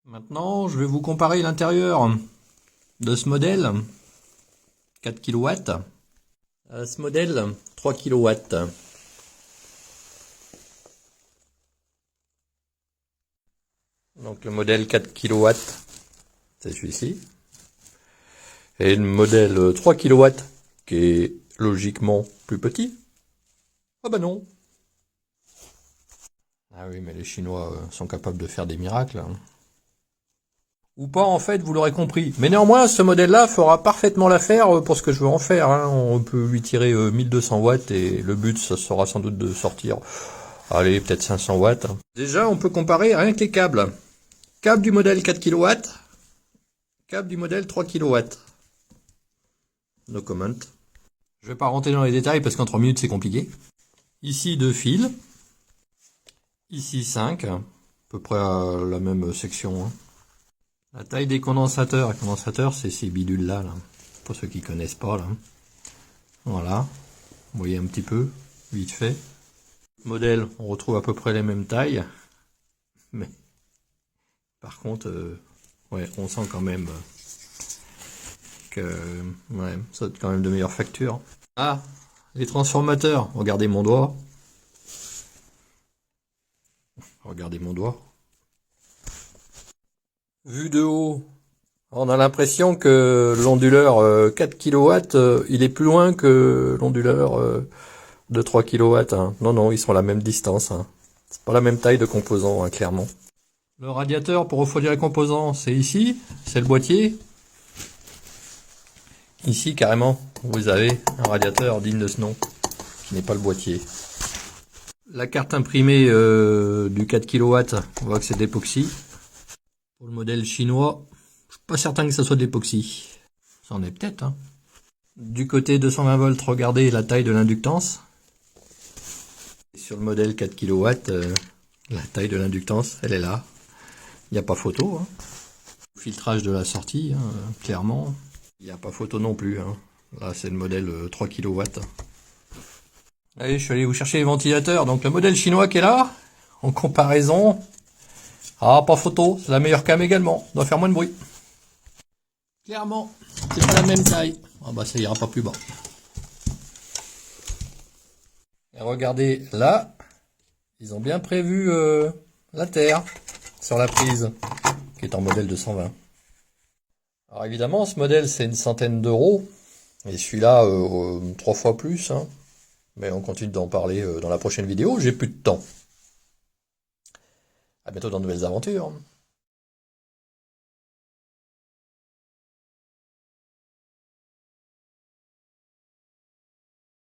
Maintenant, je vais vous comparer l'intérieur de ce modèle 4 kW à ce modèle 3 kW. Donc le modèle 4 kW, c'est celui-ci. Et le modèle 3 kW, qui est logiquement plus petit. Ah bah non. Ah oui, mais les Chinois sont capables de faire des miracles. Ou pas, en fait, vous l'aurez compris. Mais néanmoins, ce modèle-là fera parfaitement l'affaire pour ce que je veux en faire. On peut lui tirer 1200 watts et le but, ça sera sans doute de sortir, allez, peut-être 500 watts. Déjà, on peut comparer rien que les câbles. Câble du modèle 4 kW, câble du modèle 3 kW. No comment. Je vais pas rentrer dans les détails parce qu'en 3 minutes, c'est compliqué. Ici, 2 fils. Ici, 5. À peu près à la même section. La taille des condensateurs. Les condensateurs, c'est ces bidules-là, là. Pour ceux qui connaissent pas, là. Voilà. Vous voyez un petit peu, vite fait. Modèle, on retrouve à peu près les mêmes tailles. Mais, par contre, ouais, on sent quand même que, ouais, ça a quand même de meilleures factures. Ah, les transformateurs. Regardez mon doigt. Regardez mon doigt. Vu de haut, on a l'impression que l'onduleur 4 kW, il est plus loin que l'onduleur de 3 kW. Non, non, ils sont à la même distance. C'est pas la même taille de composants, clairement. Le radiateur pour refroidir les composants, c'est ici, c'est le boîtier. Ici, carrément, vous avez un radiateur digne de ce nom, qui n'est pas le boîtier. La carte imprimée du 4 kW, on voit que c'est d'époxy. Pour le modèle chinois, je suis pas certain que ça soit d'époxy. Ça en est peut-être. Du côté 220 volts, regardez la taille de l'inductance. Sur le modèle 4 kW, la taille de l'inductance, elle est là. Il n'y a pas photo. Filtrage de la sortie, clairement. Il n'y a pas photo non plus. Là, c'est le modèle 3 kW. Allez, je suis allé vous chercher les ventilateurs. Donc le modèle chinois qui est là, en comparaison... Ah, pas photo, c'est la meilleure cam également, doit faire moins de bruit. Clairement, c'est pas la même taille. Ah bah ça ira pas plus bas. Et regardez, là, ils ont bien prévu la terre sur la prise, qui est en modèle 220. Alors évidemment, ce modèle c'est une centaine d'euros, et celui-là 3 fois plus. Mais on continue d'en parler dans la prochaine vidéo, j'ai plus de temps. À bientôt dans de nouvelles aventures.